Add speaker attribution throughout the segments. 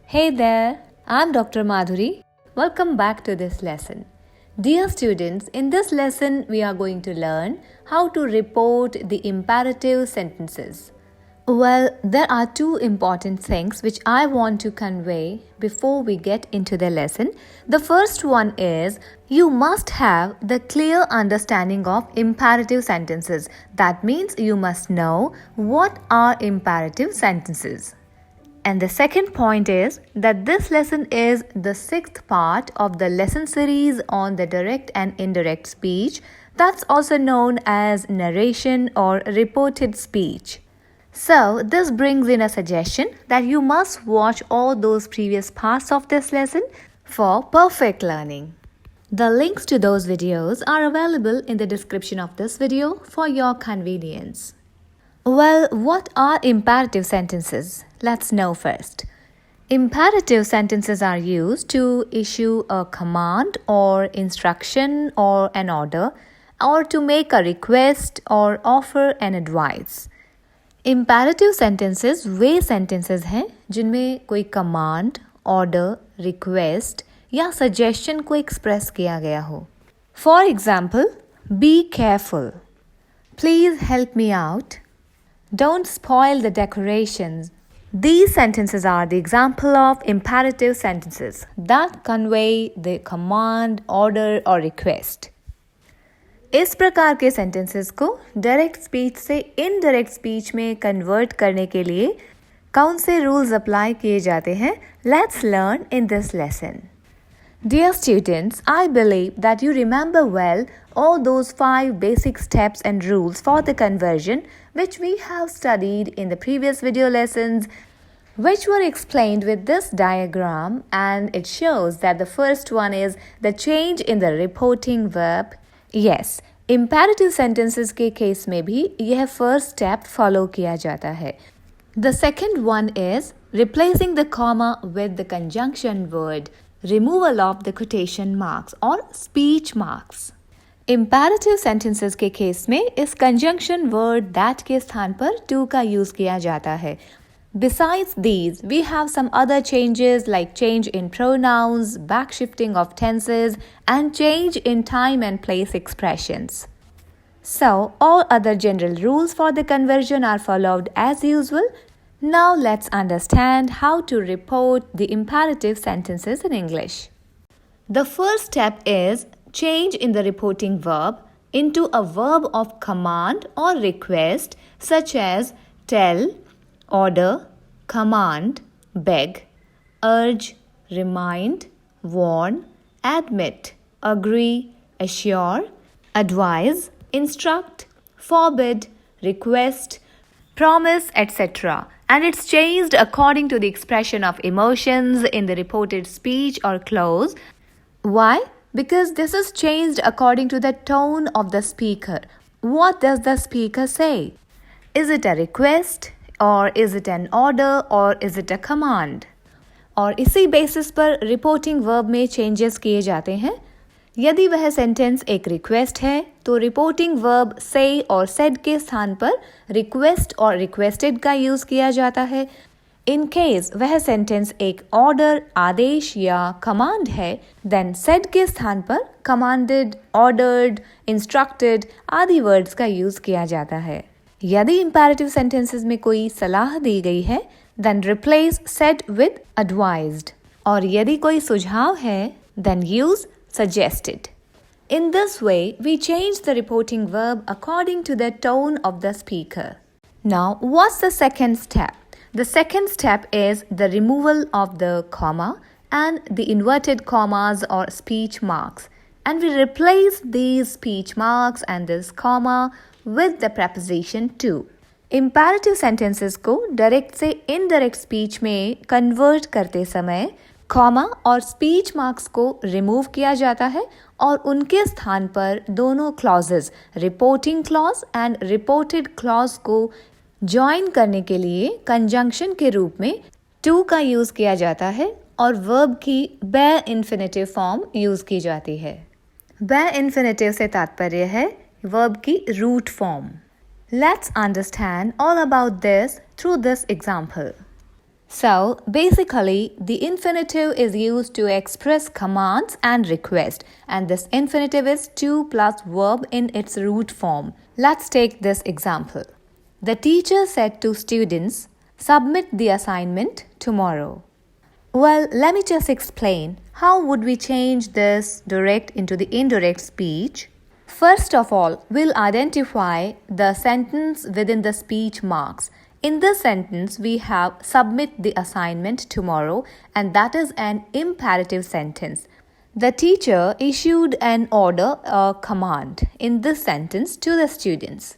Speaker 1: Hey there, I'm Dr. Madhuri. Welcome back to this lesson. Dear students, in this lesson we are going to learn how to report the imperative sentences. Well, there are two important things which I want to convey before we get into the lesson. The first one is you must have the clear understanding of imperative sentences. That means you must know what are imperative sentences. And the second point is that this lesson is the sixth part of the lesson series on the direct and indirect speech, that's also known as narration or reported speech. So, this brings in a suggestion that you must watch all those previous parts of this lesson for perfect learning. The links to those videos are available in the description of this video for your convenience. Well, what are imperative sentences? Let's know first. Imperative sentences are used to issue a command or instruction or an order or to make a request or offer an advice. Imperative sentences way sentences हैं जिनमें कोई command, order, request या suggestion को express किया गया हो. For example, be careful. Please help me out. Don't spoil the decorations. These sentences are the example of imperative sentences that convey the command, order or request. इस प्रकार के sentences को direct speech से indirect speech में convert करने के लिए कौन से rules apply किए जाते हैं? Let's learn in this lesson. Dear students, I believe that you remember well all those 5 basic steps and rules for the conversion which we have studied in the previous video lessons, which were explained with this diagram, and it shows that the first one is the change in the reporting verb. Yes, imperative sentences के case में भी यह first step follow किया जाता है. The second one is replacing the comma with the conjunction word, removal of the quotation marks or speech marks. Imperative sentences के case में इस conjunction word that के स्थान पर to का use किया जाता है. Besides these, we have some other changes like change in pronouns, backshifting of tenses, and change in time and place expressions. So, all other general rules for the conversion are followed as usual. Now let's understand how to report the imperative sentences in English. The first step is change in the reporting verb into a verb of command or request such as tell, order, command, beg, urge, remind, warn, admit, agree, assure, advise, instruct, forbid, request, promise, etc. And it's changed according to the expression of emotions in the reported speech or clause. Why? Because this is changed according to the tone of the speaker. What does the speaker say? Is it a request or is it an order or is it a command? और इसी basis पर reporting verb में changes किए जाते हैं. यदि वह sentence एक रिक्वेस्ट है तो रिपोर्टिंग वर्ब से और सेड के स्थान पर रिक्वेस्ट और रिक्वेस्टेड का यूज किया जाता है. इन केस वह सेंटेंस एक ऑर्डर, आदेश या कमांड है, देन सेड के स्थान पर कमांडेड, ऑर्डर्ड, इंस्ट्रक्टेड आदि वर्ड्स का यूज किया जाता है. यदि इंपैरेटिव सेंटेंसेस में कोई सलाह दी गई है, then replace said with advised. और यदि कोई सुझाव है, then use suggested. In this way, we change the reporting verb according to the tone of the speaker. Now, what's the second step? The second step is the removal of the comma and the inverted commas or speech marks. And we replace these speech marks and this comma with the preposition to. Imperative sentences को direct से indirect speech में convert करते समय comma और speech marks को remove किया जाता है और उनके स्थान पर दोनों clauses reporting clause and reported clause को जॉइन करने के लिए कंजंक्शन के रूप में टू का यूज किया जाता है और वर्ब की बेयर इन्फिनेटिव फॉर्म यूज की जाती है. बेयर इन्फिनेटिव से तात्पर्य है वर्ब की root form. Let's understand all about this through this example. So, basically, the infinitive is used to express commands and request, and this infinitive is to plus verb in its root form. Let's take this example. The teacher said to students, "Submit the assignment tomorrow." Well, let me just explain. How would we change this direct into the indirect speech? First of all, we'll identify the sentence within the speech marks. In this sentence, we have "submit the assignment tomorrow," and that is an imperative sentence. The teacher issued an order, a command, in this sentence to the students.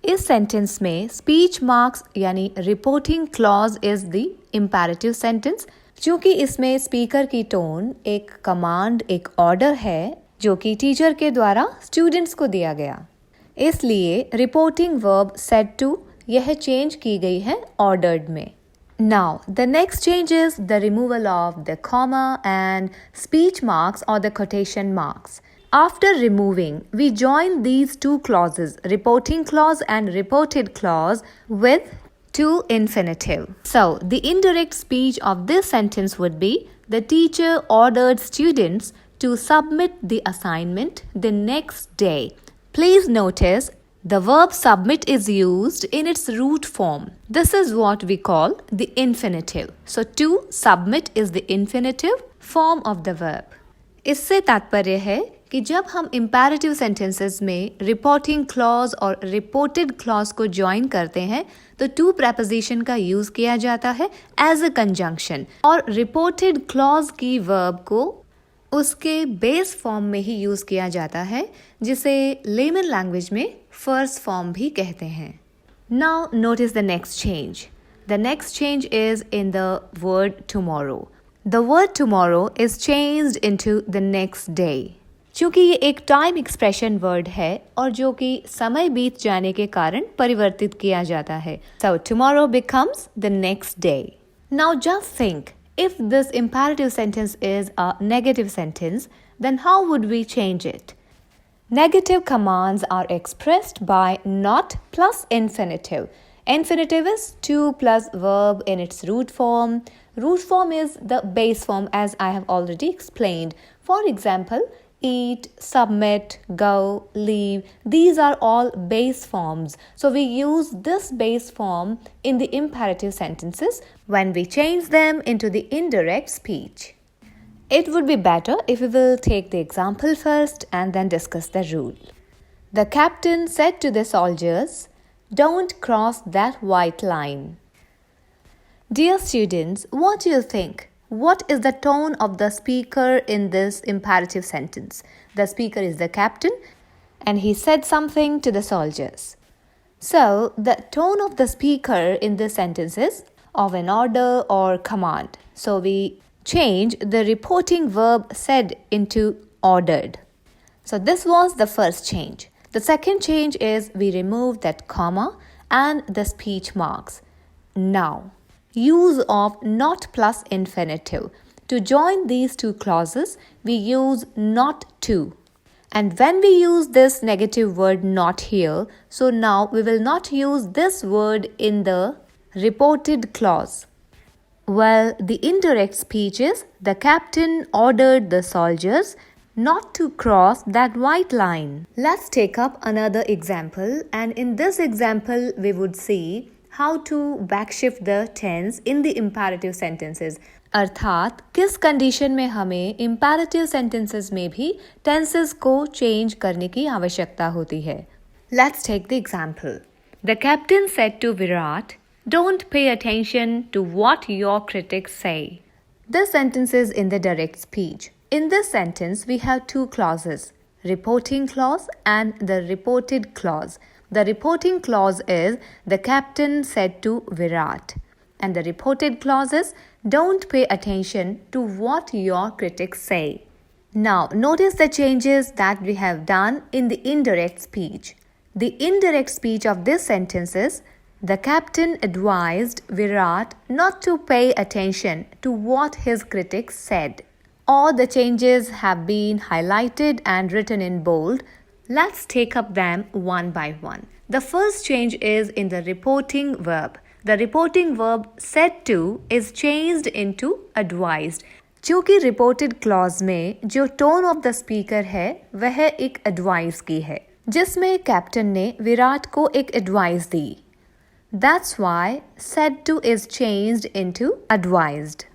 Speaker 1: इस sentence में speech marks यानी reporting clause is the imperative sentence, क्योंकि इसमें speaker की tone एक command, एक order है जो कि टीचर के द्वारा स्टूडेंट्स को दिया गया, इसलिए रिपोर्टिंग वर्ब सेड टू यह चेंज की गई है ऑर्डर्ड में. Now, the next change is the removal of the comma and speech marks or the quotation marks. After removing, we join these two clauses, reporting clause and reported clause, with to infinitive. So, the indirect speech of this sentence would be, the teacher ordered students to submit the assignment the next day. Please notice the verb submit is used in its root form. This is what we call the infinitive. So, to submit is the infinitive form of the verb. इससे तात्पर्य है कि जब हम imperative sentences में reporting clause और reported clause को join करते हैं तो to preposition का use किया जाता है as a conjunction, और reported clause की verb को उसके बेस फॉर्म में ही यूज किया जाता है, जिसे लेमन लैंग्वेज में फर्स्ट फॉर्म भी कहते हैं. Now notice the next change. The next change is in the word tomorrow. The word tomorrow is changed into the next day. चूंकि ये एक टाइम एक्सप्रेशन वर्ड है और जो कि समय बीत जाने के कारण परिवर्तित किया जाता है. So tomorrow becomes the next day. Now just think, if this imperative sentence is a negative sentence, then how would we change it? Negative commands are expressed by not plus infinitive. Infinitive is to plus verb in its root form. Root form is the base form, as I have already explained. For example, eat, submit, go, leave. These are all base forms. So we use this base form in the imperative sentences when we change them into the indirect speech. It would be better if we will take the example first and then discuss the rule. The captain said to the soldiers, "Don't cross that white line." Dear students, what do you think? What is the tone of the speaker in this imperative sentence? The speaker is the captain and he said something to the soldiers. So, the tone of the speaker in this sentence is of an order or command. So, we change the reporting verb said into ordered. So, this was the first change. The second change is we remove that comma and the speech marks. Now, use of not plus infinitive. To join these two clauses, we use not to. And when we use this negative word not here, so now we will not use this word in the reported clause. Well, the indirect speech is, the captain ordered the soldiers not to cross that white line. Let's take up another example, and in this example we would see how to backshift the tense in the imperative sentences. अर्थात किस condition में हमें imperative sentences में भी tenses को change करने की आवश्यकता होती है. Let's take the example. The captain said to Virat, "Don't pay attention to what your critics say." This sentence is in the direct speech. In this sentence, we have two clauses, reporting clause and the reported clause. The reporting clause is, the captain said to Virat. And the reported clause is, don't pay attention to what your critics say. Now, notice the changes that we have done in the indirect speech. The indirect speech of this sentence is, the captain advised Virat not to pay attention to what his critics said. All the changes have been highlighted and written in bold. Let's take up them one by one. The first change is in the reporting verb. The reporting verb said to is changed into advised. चूँकि reported clause में जो tone of the speaker है वह एक advice की है, जिसमें captain ने विराट को एक advice the. That's why said to is changed into advised.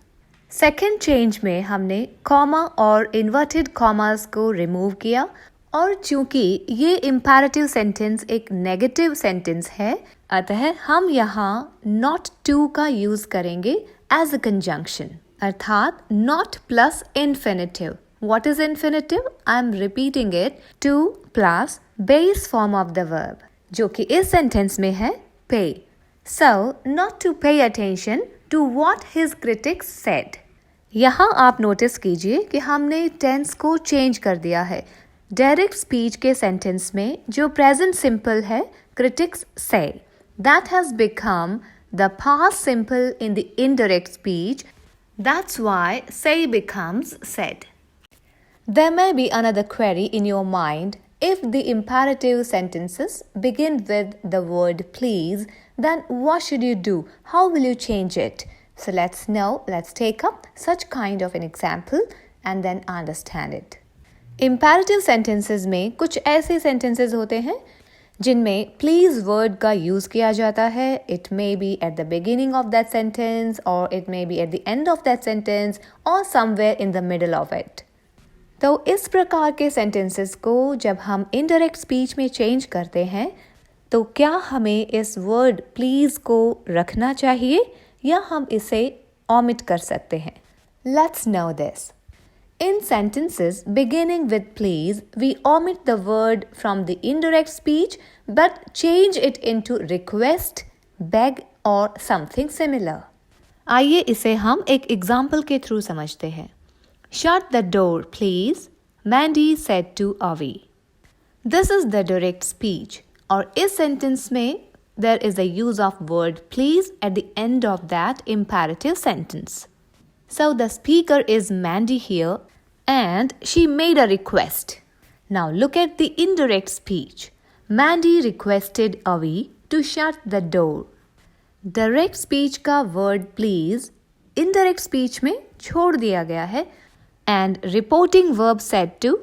Speaker 1: Second change में हमने कॉमा और इन्वर्टेड कॉमास को रिमूव किया, और चूंकि ये इम्पेरेटिव सेंटेंस एक नेगेटिव सेंटेंस है, अतः हम यहाँ नॉट टू का यूज करेंगे एज अ कंजंक्शन, अर्थात not plus infinitive. What is infinitive? I am repeating it. To plus base form of the verb, जो कि इस सेंटेंस में है pay. So not to pay attention to what his critics said. यहाँ आप notice कीजिए कि हमने टेंस को चेंज कर दिया है. डायरेक्ट स्पीच के सेंटेंस में जो प्रेजेंट सिंपल है, क्रिटिक्स से, that has become the past simple in the indirect speech. That's why से becomes said. There may be another query in your mind. If the imperative sentences begin with the word please, then what should you do? How will you change it? So let's take up such kind of an example and then understand it. Imperative sentences में कुछ ऐसे sentences होते हैं जिनमें please word का use किया जाता है. It may be at the beginning of that sentence, or it may be at the end of that sentence, or somewhere in the middle of it. तो इस प्रकार के sentences को जब हम indirect speech में change करते हैं, तो क्या हमें इस word please को रखना चाहिए या हम इसे omit कर सकते हैं? Let's know this. In sentences beginning with please, we omit the word from the indirect speech but change it into request, beg or something similar. आइए इसे हम एक example के through समझते हैं. Shut the door, please, Mandy said to Avi. This is the direct speech. और इस sentence में there is a use of word please at the end of that imperative sentence. So the speaker is Mandy here and she made a request. Now look at the indirect speech. Mandy requested Avi to shut the door. Direct speech का word please indirect speech में छोड़ दिया गया है and reporting verb said to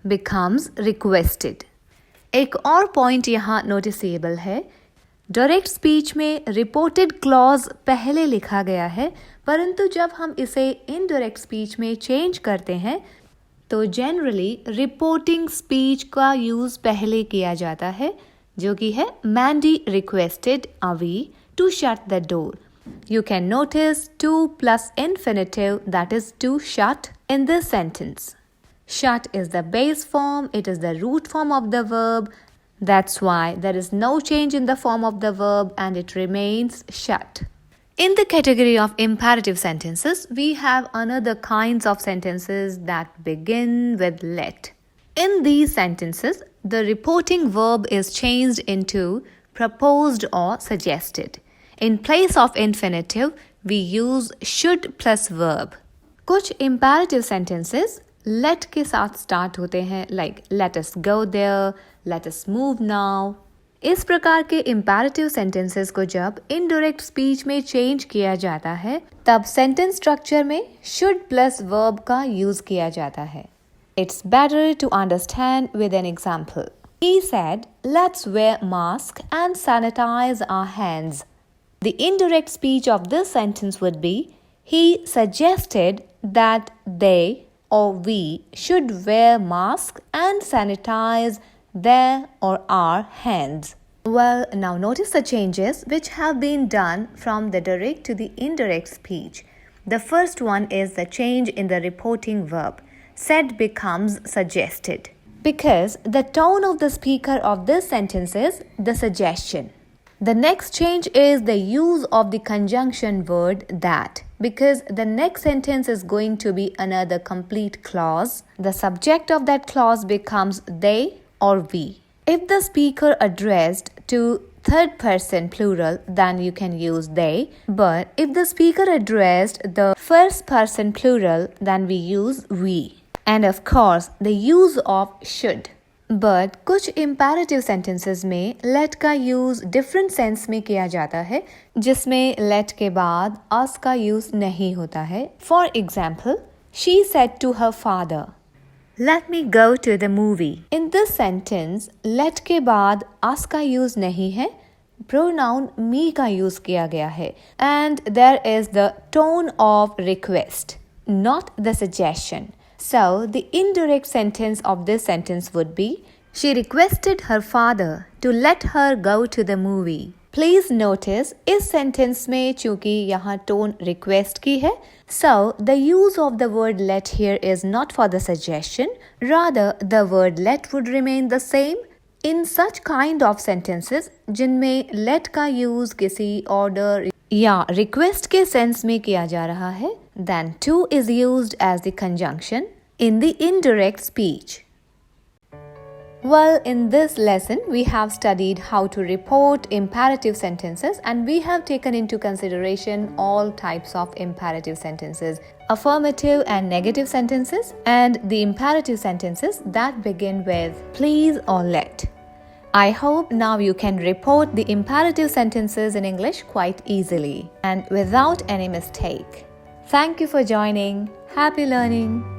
Speaker 1: becomes requested. एक और point यहाँ noticeable है. डायरेक्ट स्पीच में रिपोर्टेड क्लॉज पहले लिखा गया है, परंतु जब हम इसे इनडायरेक्ट स्पीच में चेंज करते हैं तो जनरली रिपोर्टिंग स्पीच का यूज पहले किया जाता है, जो कि है Mandy requested Avi to shut the door. You can notice to plus infinitive, that is to shut, in this sentence. Shut is the base form, it is the root form of the verb. That's why there is no change in the form of the verb and it remains shut. In the category of imperative sentences, we have another kinds of sentences that begin with let. In these sentences, the reporting verb is changed into proposed or suggested. In place of infinitive, we use should plus verb. कुछ imperative sentences let के साथ start होते हैं, like let us go there, let us move now. इस प्रकार के imperative sentences को जब indirect speech में change किया जाता है, तब sentence structure में should plus verb का use किया जाता है. It's better to understand with an example. He said, let's wear mask and sanitize our hands. The indirect speech of this sentence would be, he suggested that they or we should wear mask and sanitize their or our hands. Well, now notice the changes which have been done from the direct to the indirect speech. The first one is the change in the reporting verb. Said becomes suggested, because the tone of the speaker of this sentence is the suggestion. The next change is the use of the conjunction word that, because the next sentence is going to be another complete clause. The subject of that clause becomes they or we. If the speaker addressed to third person plural, then you can use they. But if the speaker addressed the first person plural, then we use we. And of course, the use of should. But कुछ imperative sentences में late का use different sense में किया जाता है, जिसमें late के बाद अस का यूज नहीं होता है. For example, she said to her father, Let me go to the movie. In this sentence, let के बाद us का यूज नहीं है, pronoun me का यूज किया गया है. And there is the tone of request, not the suggestion. So, the indirect sentence of this sentence would be, she requested her father to let her go to the movie. Please notice, इस sentence में चूंकि यहाँ tone request की है, so the use of the word let here is not for the suggestion, rather the word let would remain the same. In such kind of sentences, जिनमें let का use किसी order या request के sense में किया जा रहा है, then to is used as the conjunction in the indirect speech. Well, in this lesson, we have studied how to report imperative sentences, and we have taken into consideration all types of imperative sentences, affirmative and negative sentences, and the imperative sentences that begin with please or let. I hope now you can report the imperative sentences in English quite easily and without any mistake. Thank you for joining. Happy learning!